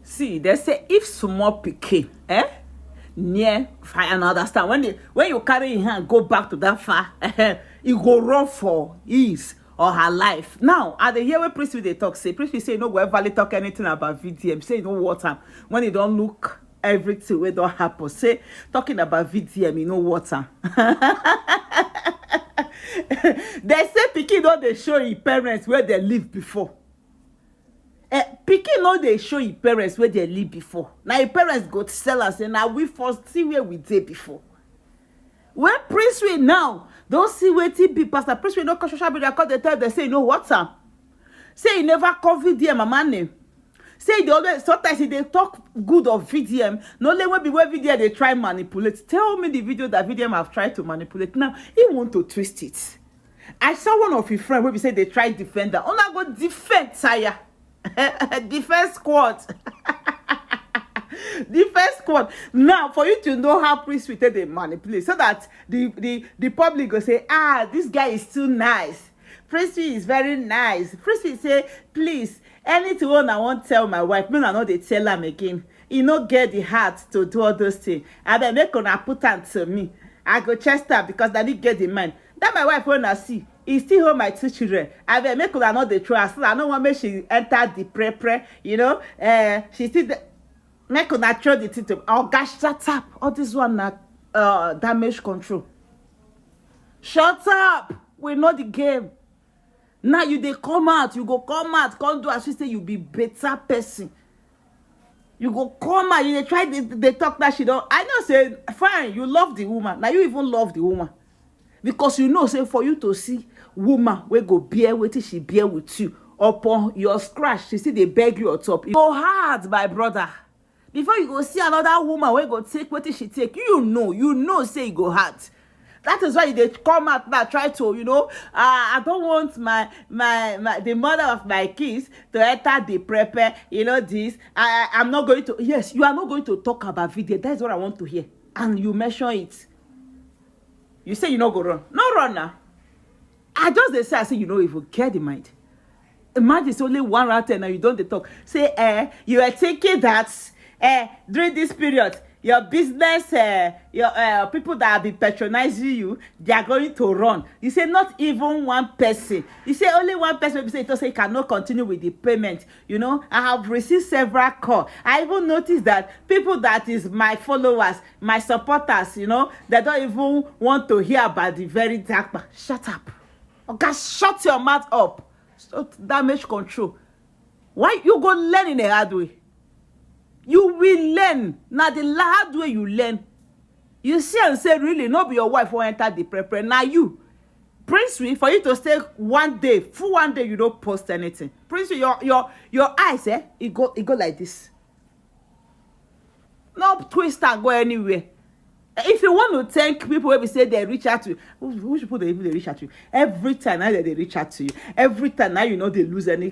See, they say if small pikin, near fire and understand when you carry your hand go back to that far, you go run for his or her life. Now, at the hear where Princewill they talk, say Princewill say no go ever talk anything about VDM. Say no water when you don't look everything where don't happen. Say talking about VDM, you know water. They say pikin don't they show your parents where they live before. Pikin no dey show your parents where they live before. Now your parents go to sell us and now we first see where we did before. When Princewill now don't see where be Pastor Princewill no come social media because they tell they say no water. Say he never call VDM mama name. Say they always sometimes they talk good of VDM. No only when be where VDM they try manipulate. Tell me the video that VDM have tried to manipulate. Now he want to twist it. I saw one of his friends where we say they try defend that. Ona go defend Taya. Defense squad. Defense squad. Now for you to know how Princewill they manipulate so that the public go say, this guy is too nice. Princewill is very nice. Princewill say, please, anything I want tell my wife, me I know they tell him again. He no get the heart to do all those things. I bet make una put on to me. I go chest her because that didn't get the mind. That my wife when I see. He still hold my 2 children. I will make her not the throw. I don't want me she enter the pre, you know. She still make her throw the thing to. Oh gosh, shut up. All this one damage control. Shut up. We know the game. Now they come out. You go come out. Come do as she say you be better person. You go come out. You try they talk that she don't. I know say fine. You love the woman. Now you even love the woman. Because you know, say for you to see woman we go bear with she bear with you upon your scratch, she see they beg you on top. It go hard, my brother. Before you go see another woman we go take what she take, you know, say it go hard. That is why they come out now try to, you know, I don't want my the mother of my kids to enter the prepper, you know this. I'm not going to. Yes, you are not going to talk about video. That's what I want to hear, and you mention it. You say you no go run. No run now. I just say I say you know if you care the mind. Imagine it's only one route and you don't talk. Say you are taking that during this period, your business, your people that have been patronizing you, they are going to run. You say not even one person. You say only one person. You say it say cannot continue with the payment. You know, I have received several calls. I even noticed that people that is my followers, my supporters, you know, they don't even want to hear about the very dark. Shut up. Okay, shut your mouth up. Stop damage control. Why you go learn in a hard way? You will learn. Now the hard way you learn. You see and say, really, not be your wife who enter the prepper. Now you. Princewill, for you to stay one day, full one day, you don't post anything. Princewill, your eyes, it go like this. No twist and go anywhere. If you want to thank people where we say they reach out to you, which people they reach out to you? Every time now they reach out to you. Every time now you know they lose any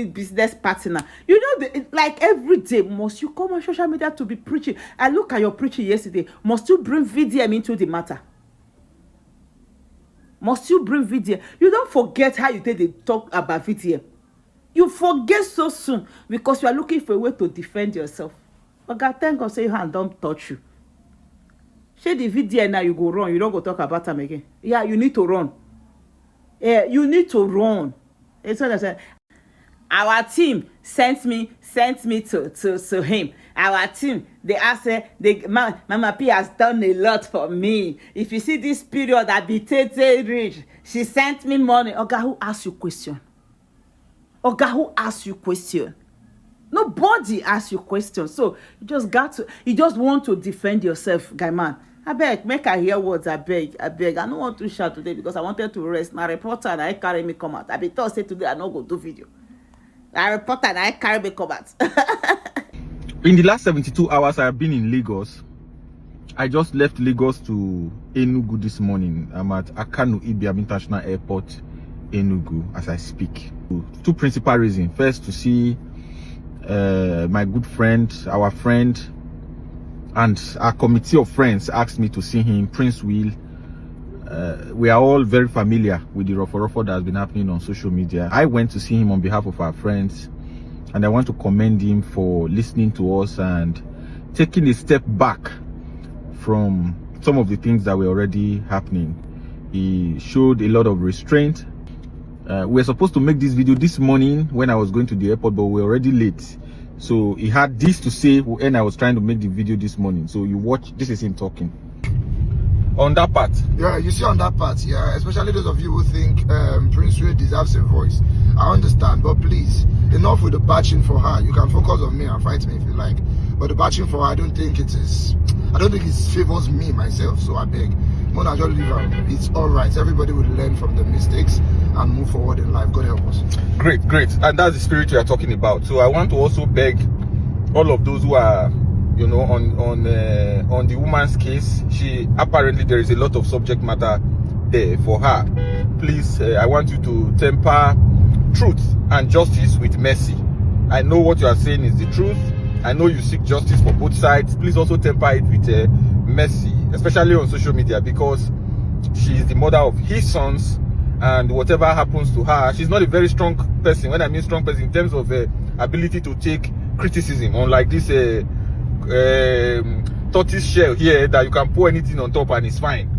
business partner. You know like every day must you come on social media to be preaching. I look at your preaching yesterday. Must you bring VDM into the matter? Must you bring VDM? You don't forget how you did they talk about VDM. You forget so soon because you are looking for a way to defend yourself. But God, thank God, say your hand don't touch you. Share the video now, you go run. You don't go talk about them again. Yeah, you need to run. Yeah, you need to run. It's what I said. Our team sent me to him. Our team, they asked, Mama P has done a lot for me. If you see this period, I be rich. She sent me money. Okay, who asked you question? Okay, who asked you question? Nobody asks you questions. So you just want to defend yourself, guy man. I beg, make I hear words, I beg. I don't want to shout today because I wanted to rest. My reporter and I carry me come out. I be told say today I not go do video. My reporter and I carry me come out. In the last 72 hours I have been in Lagos. I just left Lagos to Enugu this morning. I'm at Akanu Ibiam International Airport, Enugu, as I speak. Two principal reasons. First, to see my good friend, our friend, and our committee of friends asked me to see him, Princewill. We are all very familiar with the ruffle that has been happening on social media. I went to see him on behalf of our friends and I want to commend him for listening to us and taking a step back from some of the things that were already happening. He showed a lot of restraint. We were supposed to make this video this morning when I was going to the airport, but we were already late. So he had this to say when I was trying to make the video this morning. So you watch, this is him talking. On that part. Yeah, you see on that part, yeah, especially those of you who think Princewill deserves a voice. I understand, but please, enough with the batching for her. You can focus on me and fight me if you like. But the batching for her, I don't think it favors me myself, so I beg. Mona, just leave her. It's alright. Everybody will learn from the mistakes and move forward in life. God help us. Great. And that's the spirit we are talking about. So I want to also beg all of those who are, you know, on the woman's case. She apparently, there is a lot of subject matter there for her. Please, I want you to temper truth and justice with mercy. I know what you are saying is the truth. I know you seek justice for both sides. Please also temper it with mercy, especially on social media, because she is the mother of his sons, and whatever happens to her, she's not a very strong person. When I mean strong person, in terms of ability to take criticism, unlike this tortoise shell here that you can pour anything on top and it's fine.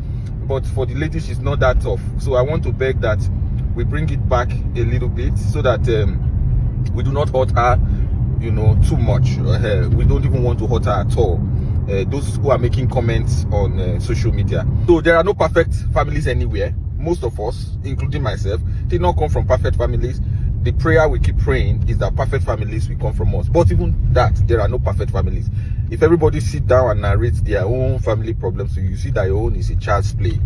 But for the lady, she's not that tough. So I want to beg that we bring it back a little bit so that we do not hurt her, you know, too much. We don't even want to hurt her at all. Those who are making comments on social media. So there are no perfect families anywhere. Most of us, including myself, did not come from perfect families. The prayer we keep praying is that perfect families will come from us. But even that, there are no perfect families. If everybody sit down and narrate their own family problems, so you see that your own is a child's play.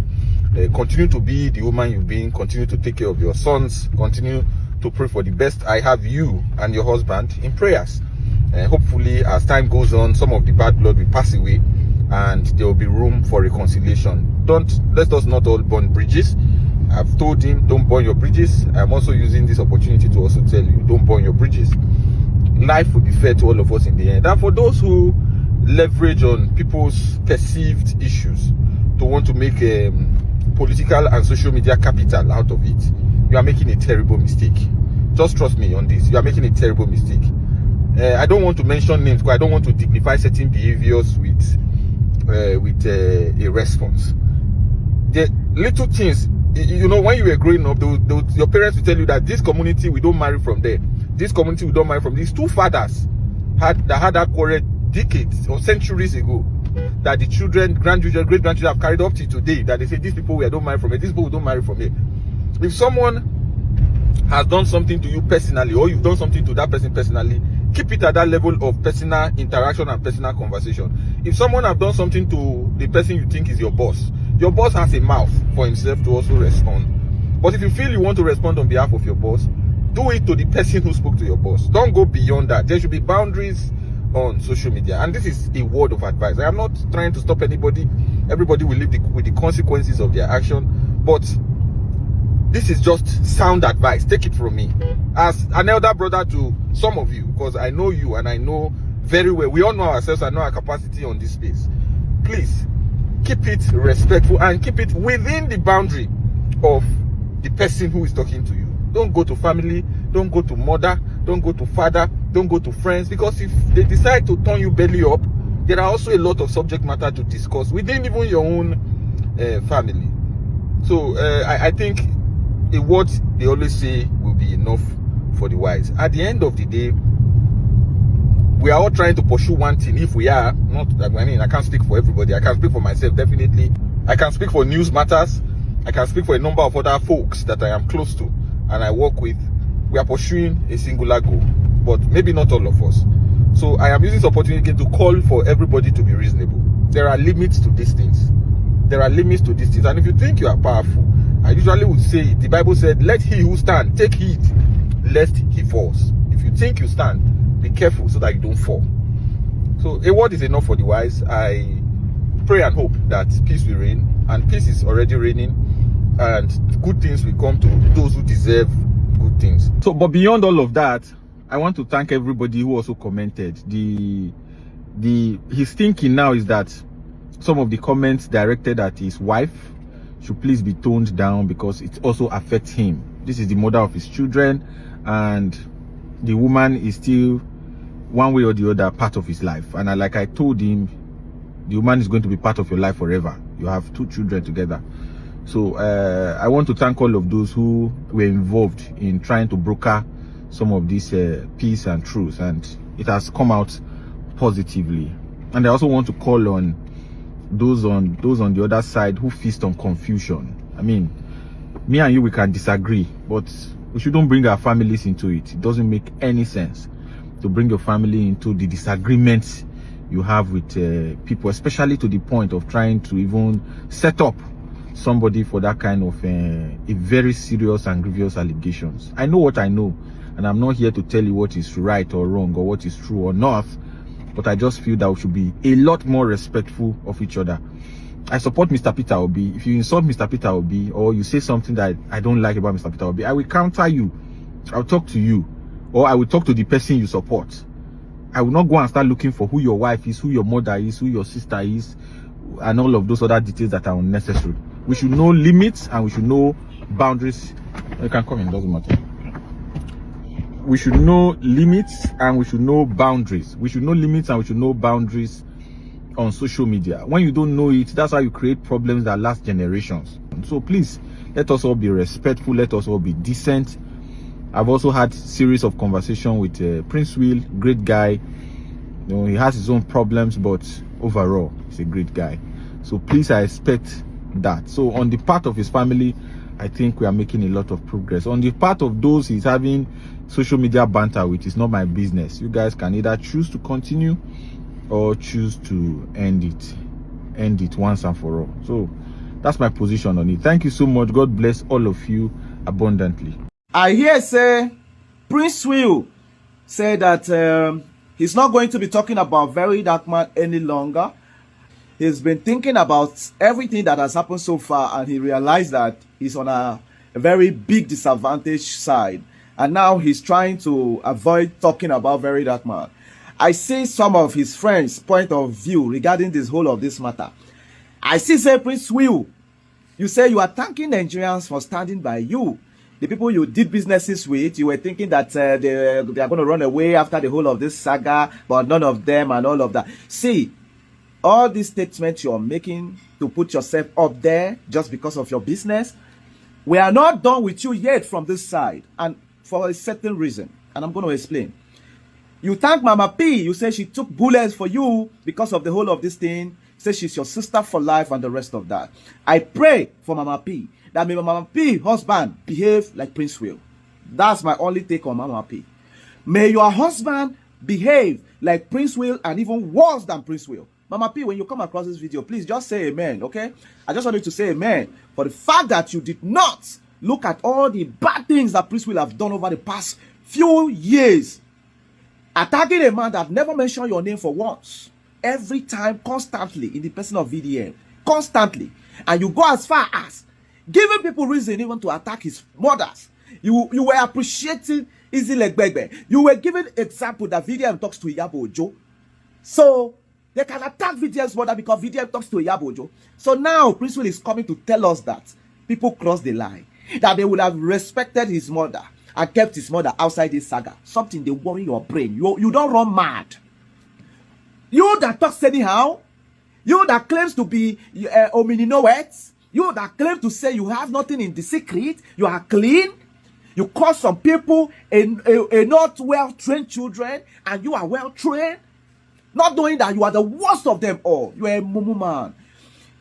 Continue to be the woman you've been. Continue to take care of your sons. Continue to pray for the best. I have you and your husband in prayers. Hopefully, as time goes on, some of the bad blood will pass away and there will be room for reconciliation. Let us not all burn bridges. I've told him, don't burn your bridges. I'm also using this opportunity to also tell you, don't burn your bridges. Life will be fair to all of us in the end. And for those who leverage on people's perceived issues to want to make political and social media capital out of it, you are making a terrible mistake. Just trust me on this. You are making a terrible mistake. I don't want to mention names because I don't want to dignify certain behaviors with a response. The little things, you know, when you were growing up, your parents will tell you that this community we don't marry from there. This community we don't marry from. These two fathers had that quarrel decades or centuries ago, that the children, grandchildren, great grandchildren have carried up to today. That they say these people we don't marry from here. These people we don't marry from here. If someone has done something to you personally, or you've done something to that person personally, keep it at that level of personal interaction and personal conversation. If someone has done something to the person you think is your boss has a mouth for himself to also respond. But if you feel you want to respond on behalf of your boss, do it to the person who spoke to your boss. Don't go beyond that. There should be boundaries on social media, and this is a word of advice. I am not trying to stop anybody. Everybody will live with the consequences of their action, but this is just sound advice. Take it from me as an elder brother to some of you, because I know you and I know very well. We all know ourselves and know our capacity on this space. Please keep it respectful and keep it within the boundary of the person who is talking to you. Don't go to family, don't go to mother, don't go to father, don't go to friends, because if they decide to turn you belly up, there are also a lot of subject matter to discuss within even your own family. So I think a word they always say will be enough for the wise. At the end of the day, we are all trying to pursue one thing. If we are not, I mean, I can't speak for everybody. I can speak for myself, definitely. I can speak for News Matters. I can speak for a number of other folks that I am close to and I work with. We are pursuing a singular goal, but maybe not all of us. So I am using this opportunity to call for everybody to be reasonable. There are limits to these things. There are limits to these things. And if you think you are powerful, I usually would say, the Bible said, let he who stand take heed lest he falls. If you think you stand, be careful so that you don't fall. So a word is enough for the wise. I pray and hope that peace will reign, and peace is already reigning, and good things will come to those who deserve good things. So, but beyond all of that, I want to thank everybody who also commented. His thinking now is that some of the comments directed at his wife should please be toned down because it also affects him. This is the mother of his children, and the woman is still one way or the other part of his life. And like I told him, the woman is going to be part of your life forever. You have 2 children together. So I want to thank all of those who were involved in trying to broker some of this peace and truth, and it has come out positively. And I also want to call on those on the other side who feast on confusion. I mean, me and you, we can disagree, but we shouldn't bring our families into it. It doesn't make any sense to bring your family into the disagreements you have with people, especially to the point of trying to even set up somebody for that kind of a very serious and grievous allegations. I know what I know, and I'm not here to tell you what is right or wrong or what is true or not, but I just feel that we should be a lot more respectful of each other. I support Mr. Peter Obi. If you insult Mr. Peter Obi or you say something that I don't like about Mr. Peter Obi, I will counter you. I'll talk to you, or I will talk to the person you support. I will not go and start looking for who your wife is, who your mother is, who your sister is, and all of those other details that are unnecessary. We should know limits and we should know boundaries. You can come in, doesn't matter. We should know limits and we should know boundaries. We should know limits and we should know boundaries on social media. When you don't know it, that's how you create problems that last generations. So please, let us all be respectful. Let us all be decent. I've also had series of conversation with Princewill, great guy. You know, he has his own problems, but overall, he's a great guy. So please, I expect that. So on the part of his family, I think we are making a lot of progress. On the part of those he's having social media banter with, it's not my business. You guys can either choose to continue or choose to end it once and for all. So that's my position on it. Thank you so much. God bless all of you abundantly. I hear say Princewill said that he's not going to be talking about Very Dark Man any longer. He's been thinking about everything that has happened so far, and he realized that he's on a very big disadvantage side, and now he's trying to avoid talking about Very Dark Man. I see some of his friends' point of view regarding this whole of this matter. I see say Princewill, you say you are thanking Nigerians for standing by you. The people you did businesses with, you were thinking that they are going to run away after the whole of this saga, but none of them and all of that. See, all these statements you're making to put yourself up there just because of your business, we are not done with you yet from this side, and for a certain reason, and I'm going to explain. You thank Mama P. You say she took bullets for you because of the whole of this thing. Say she's your sister for life and the rest of that. I pray for Mama P that may Mama P husband behave like Princewill. That's my only take on Mama P. May your husband behave like Princewill and even worse than Princewill. Mama P, when you come across this video, please just say amen, okay? I just wanted to say amen for the fact that you did not look at all the bad things that Princewill have done over the past few years. Attacking a man that never mentioned your name for once. Every time, constantly, in the person of VDM. Constantly. And you go as far as giving people reason even to attack his mothers. You were appreciating Easy Leg Begbe. You were giving example that VDM talks to Iyabo Ojo. So, they can attack VDM's mother because VDM talks to Iyabo Ojo. So now, Princewill is coming to tell us that people crossed the line. That they would have respected his mother and kept his mother outside this saga. Something they worry your brain. You don't run mad. You that talks anyhow. You that claims to be Omininowet. You that claim to say you have nothing in the secret. You are clean. You call some people a not well-trained children. And you are well-trained. Not knowing that you are the worst of them all. You are a mumu man.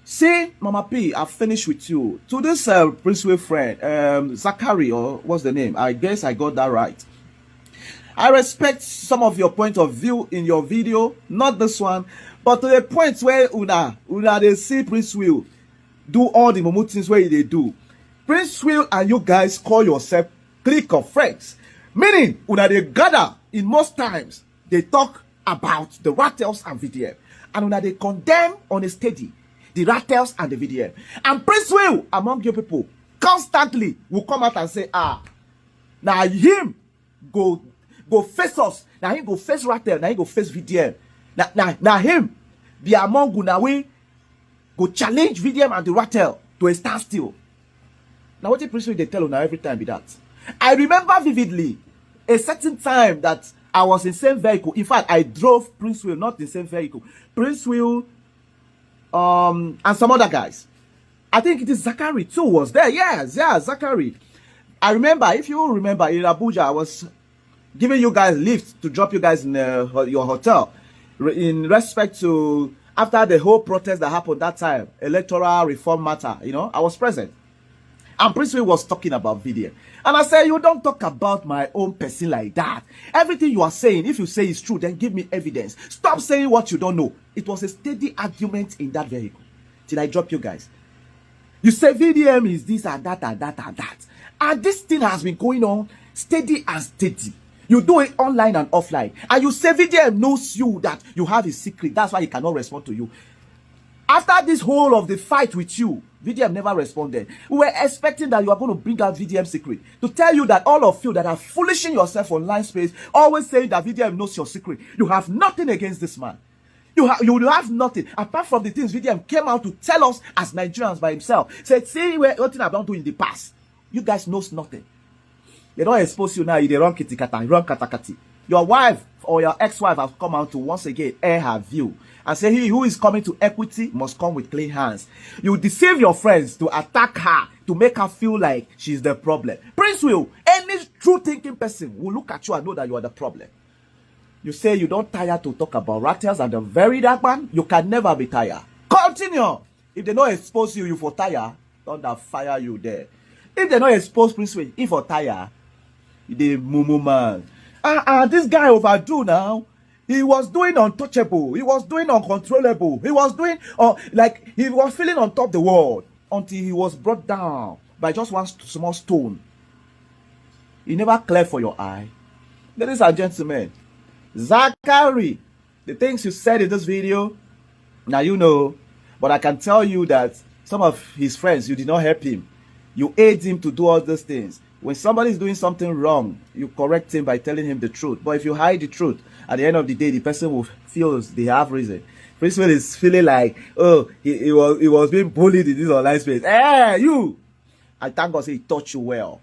See, Mama P, I've finished with you. To this Princewill friend, Zachary, or what's the name? I guess I got that right. I respect some of your point of view in your video, not this one, but to the point where una they see Princewill do all the mumu things where they do. Princewill and you guys call yourself clique of friends, meaning una they gather in most times they talk about the Ratels and VDM, and una they condemn on a steady the Ratels and the VDM. And Princewill, among you people, constantly will come out and say, now him go face us. Now him go face Ratel. Now he go face VDM. Now him be among you. Now we go challenge VDM and the Ratel to a standstill. Now what the Princewill they tell you now every time be that. I remember vividly a certain time that I was in same vehicle. In fact, I drove Princewill, not the same vehicle. Princewill, and some other guys. I think it is Zachary too was there. Yes, yeah, Zachary. I remember, if you remember, in Abuja, I was giving you guys lift to drop you guys in your hotel. In respect to, after the whole protest that happened that time, electoral reform matter, you know, I was present. And Princewill was talking about VDM. And I said, you don't talk about my own person like that. Everything you are saying, if you say it's true, then give me evidence. Stop saying what you don't know. It was a steady argument in that vehicle till I drop you guys. You say VDM is this and that and that and that. And this thing has been going on steady and steady. You do it online and offline. And you say VDM knows you that you have a secret. That's why he cannot respond to you. After this whole of the fight with you, VDM never responded. We were expecting that you are going to bring out VDM secret to tell you that all of you that are foolishing yourself online space, always saying that VDM knows your secret. You have nothing against this man. You have nothing apart from the things VDM came out to tell us as Nigerians by himself. Said, see what thing I've done to in the past. You guys knows nothing. They don't expose you now. You the wrong kitty kata, wrong katakati. Your wife or your ex-wife has come out to once again air her view and say, he who is coming to equity must come with clean hands. You deceive your friends to attack her, to make her feel like she's the problem. Princewill, any true thinking person will look at you and know that you are the problem. You say you don't tire to talk about Ratels and the very dark man. You can never be tired. Continue. If they don't expose you, you for tire, thunder fire you there. If they don't expose Princewill, if for tire, the mumu man. This guy overdo now. He was doing untouchable. He was doing uncontrollable. He was doing like he was feeling on top of the world until he was brought down by just one small stone. He never cleared for your eye. Ladies and gentlemen, Zachary, the things you said in this video, now you know, but I can tell you that some of his friends, you did not help him. You aid him to do all those things. When somebody is doing something wrong, you correct him by telling him the truth. But if you hide the truth, at the end of the day, the person will feel they have reason. Princewill is feeling like, oh, he was being bullied in this online space. Hey, you! I thank God say he taught you well.